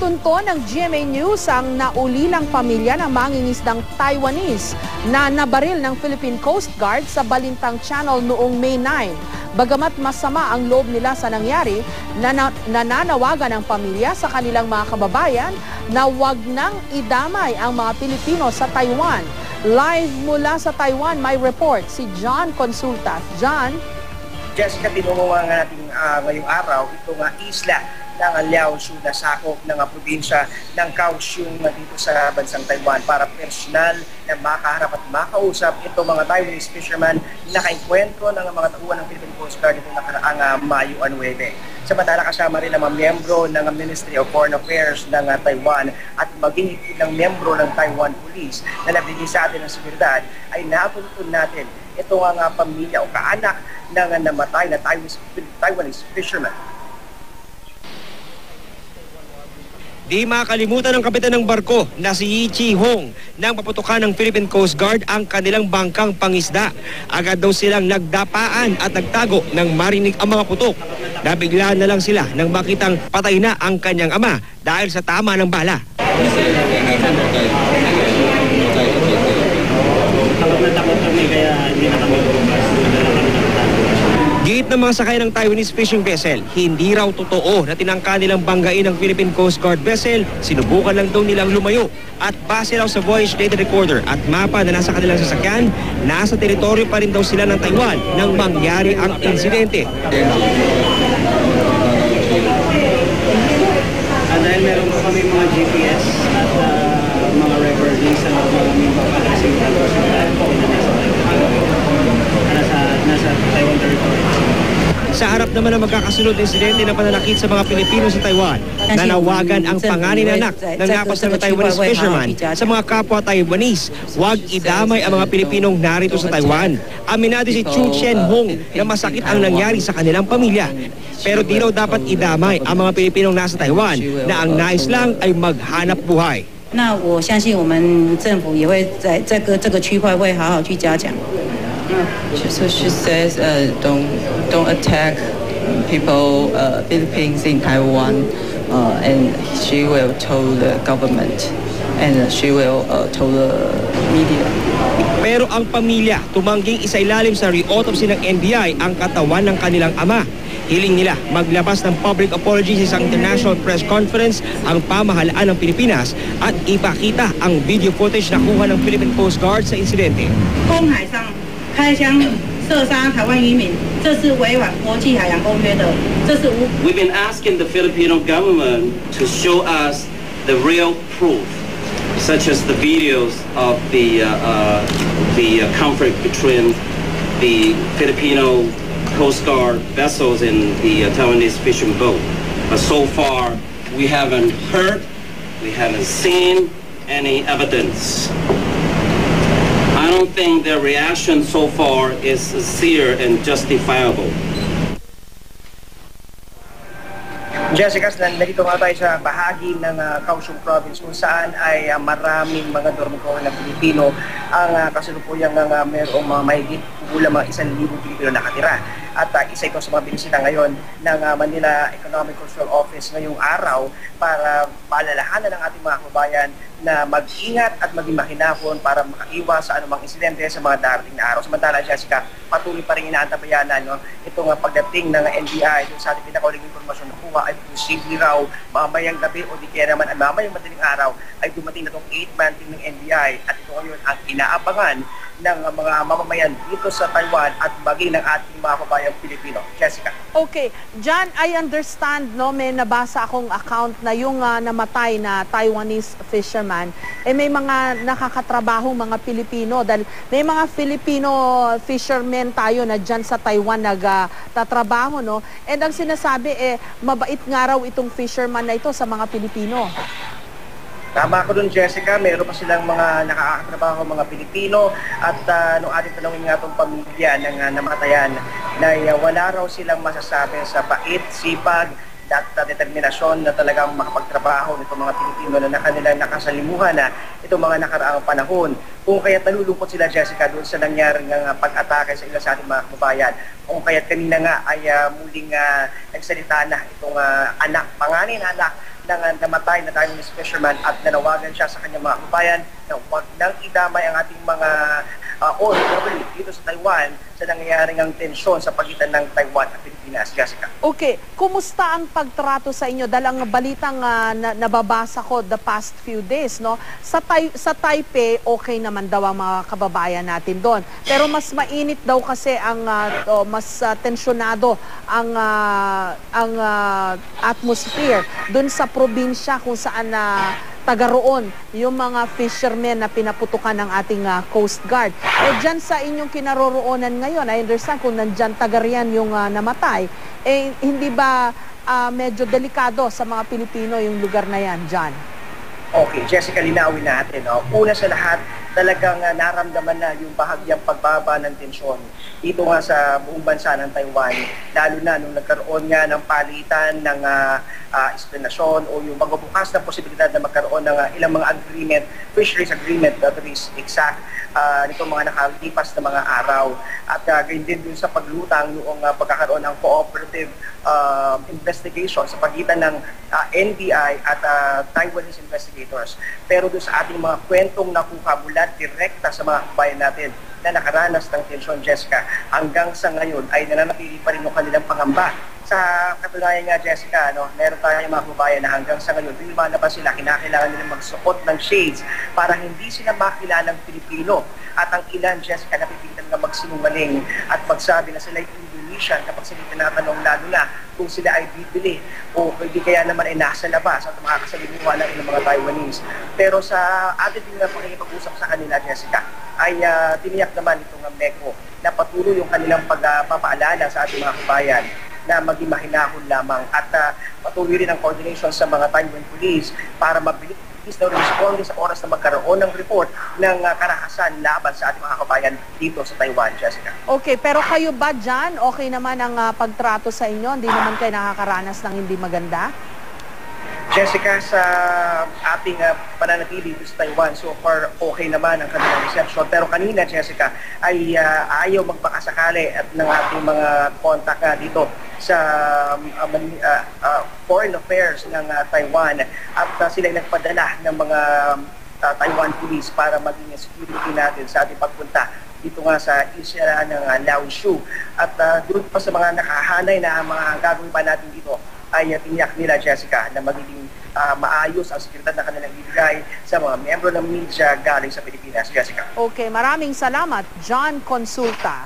Natunto ng GMA News ang naulilang pamilya ng mangingisdang Taiwanese na nabaril ng Philippine Coast Guard sa Balintang Channel noong May 9. Bagamat masama ang loob nila sa nangyari, nananawagan ang pamilya sa kanilang mga kababayan na huwag nang idamay ang mga Pilipino sa Taiwan. Live mula sa Taiwan, may report si John Consulta. John? Jessica, tinunguhan natin ngayong araw itong isla ng Liaosu na sakop ng probinsya ng Kaohsiung dito sa bansang Taiwan para personal na makaharap at makausap itong mga Taiwanese fishermen na nakaenkwentro ng mga tauhan ng Philippine Coast Guard itong nakaraang Mayo 9. Samantala kasama rin ang mga miyembro ng Ministry of Foreign Affairs ng Taiwan at maging ng miyembro ng Taiwan Police na nabigay sa atin ng seguridad ay natutunan natin itong pamilya o kaanak ng namatay na Taiwanese fishermen. Di makalimutan ng kapitan ng barko na si Yi Chi-hong nang paputukan ng Philippine Coast Guard ang kanilang bangkang pangisda. Agad daw silang nagdapaan at nagtago nang marinig ang mga putok. Nabigla na lang sila nang makitang patay na ang kanyang ama dahil sa tama ng bala. Takot na takot kami kaya hindi na kami lumabas. Giit ng mga sakay ng Taiwanese fishing vessel, hindi raw totoo na tinangka nilang banggain ng Philippine Coast Guard vessel, sinubukan lang daw nilang lumayo. At base raw sa voyage data recorder at mapa na nasa kanilang sasakyan, nasa teritoryo pa rin daw sila ng Taiwan nang mangyari ang insidente. Dahil meron po kami mga GPS at mga recordings sa mga addressing nasa Taiwan territory. Sa harap naman ng magkakasunod na insidente ng pananakit sa mga Pilipino sa Taiwan, nanawagan ang panganin anak ng napas ng Taiwanese fisherman sa mga kapwa Taiwanese. Huwag idamay ang mga Pilipinong narito sa Taiwan. Aminado si Chu Chen-hong na masakit ang nangyari sa kanilang pamilya. Pero di raw dapat idamay ang mga Pilipinong nasa Taiwan na ang nais lang ay maghanap buhay. 那我相信我们政府也会在这个区块会好好去加强。 So she says, don't attack people, Philippines in Taiwan, and she will tell the government, and she will tell the media. Pero ang pamilya tumangging isailalim sa re-autopsy ng NBI ang katawan ng kanilang ama. Hiling nila maglabas ng public apology sa isang international press conference ang pamahalaan ng Pilipinas at ipakita ang video footage na kuha ng Philippine Coast Guard sa insidente. 公海上开枪射杀台湾渔民，这是违反国际海洋公约的，这是无。 We've been asking the Filipino government to show us the real proof, such as the videos of the conflict between the Filipino Coast Guard vessels and the Taiwanese fishing boat. But so far, we haven't heard, we haven't seen any evidence. I don't think their reaction so far is sincere and justifiable. Jessica, nandito nga tayo sa bahagi ng Kaohsiung Province kung saan ay maraming mga dormitory na Pilipino ang kasalukuyang mayroong mga mahigit kulang mga 1,000 Pilipino nakatira. At isa ito sa mga binisita ngayon ng Manila Economic Control Office ngayong araw para paalalahanan ng ating mga kababayan na mag-ingat at maging mahinahon para makaiwas sa anumang insidente sa mga darating na araw. Samantala, Jessica, patuloy pa rin inaantabayanan itong pagdating ng NBI dun sa ating pinakauling impormasyon na kuha ay posible raw mamayang gabi o di kaya naman mamayang madaling araw ay dumating na itong 8-man team ng NBI at ito ngayon ang inaabangan ng mga mamamayan dito sa Taiwan at maging ng ating mga kabayang Pilipino. Jessica. Okay, John, I understand, no, may nabasa akong account na yung namatay na Taiwanese fisherman, may mga nakakatrabaho mga Pilipino dahil may mga Filipino fishermen tayo na dyan sa Taiwan nagtatrabaho, no? And ang sinasabi, mabait nga raw itong fisherman na ito sa mga Pilipino. Tama ko dun, Jessica, meron pa silang mga nakakatrabaho mga Pilipino at nung ating tanongin nga itong pamilya ng namatayan na wala raw silang masasabi sa bait, sipag at determinasyon na talagang makapagtrabaho nitong mga Pilipino na kanilang nakasalimuhan na itong mga nakaraang panahon. Kung kaya nalulungkot sila, Jessica, doon sa nangyaring pag-atake sa ilan sa ating mga kababayan. Kung kaya't kanina nga ay muling nagsalita na itong anak, panganin anak ng namatay na Taiwanese fisherman at nanawagan siya sa kanyang mga kabayan na huwag nang idamay ang ating mga OFW dito sa Taiwan sa nangyayaring ang tensyon sa pagitan ng Taiwan at Pilipinas. Jessica. Okay, kumusta ang pagtrato sa inyo? Dalang balitang nababasa ko the past few days, no? Sa Taipei, okay naman daw ang mga kababayan natin doon. Pero mas mainit daw kasi ang mas tensyonado ang atmosphere doon sa probinsya kung saan taga roon yung mga fishermen na pinaputukan ng ating Coast Guard. Dyan sa inyong kinaroroonan ngayon, I understand kung nandyan taga riyan yung namatay, hindi ba medyo delikado sa mga Pilipino yung lugar na yan dyan? Okay, Jessica, linawin natin. No? Una sa lahat, talagang naramdaman na yung bahagyang pagbaba ng tensyon dito nga sa buong bansa ng Taiwan, lalo na nung nagkaroon nga ng palitan ng explanation o yung magbubukas na posibilidad na magkaroon ng ilang mga agreement, fisheries agreement to be exact, nitong mga nakalipas na mga araw. At gayon din dun sa paglutang noong pagkakaroon ng cooperative investigation sa pagitan ng NBI at Taiwanese investigators. Pero doon sa ating mga kwentong nakuha mula direkta sa mga kabayan natin na nakaranas ng tensyon, Jessica, hanggang sa ngayon ay nananatili pa rin yung kanilang pangamba. Sa katunayan nga, Jessica, meron tayong mga kabayan na hanggang sa ngayon, lumalabas sila, kinakailangan nila magsuot ng shades para hindi sila makilalang Pilipino. At ang ilan, Jessica, napipitan na magsinungaling at magsabi na sila ay Indonesian kapag sila tinatanong, lalo na kung sila ay bibili o hindi kaya naman ay nasa labas at makakasalimuha ng ilang mga Taiwanese. Pero sa ating pakikipag-usap sa kanila, Jessica, ay tiniyak naman itong MECO na patuloy yung kanilang pagpapaalala sa ating mga kabayan na maging mahinahon lamang at patuloy rin ang coordination sa mga Taiwan Police para mabilis na responde sa oras na magkaroon ng report ng karahasan laban sa ating mga kabayan dito sa Taiwan, Jessica. Okay, pero kayo ba dyan? Okay naman ang pagtrato sa inyo? Hindi naman kayo nakakaranas ng hindi maganda? Jessica, sa ating pananatili dito sa Taiwan, so far okay naman ang kanilang reception. Pero kanina, Jessica, ay ayaw magpakasakali at ng ating mga contact dito sa Foreign Affairs ng Taiwan at sila nagpadala ng mga Taiwan Police para maging security natin sa ating pagpunta dito nga sa isla ng Laoshu. At doon pa sa mga nakahanay na mga gagawin pa natin dito, ay tiniyak nila, Jessica, na magiging maayos ang seguridad na kanilang ibigay sa mga miyembro ng media galing sa Pilipinas, Jessica. Okay, maraming salamat, John Consulta.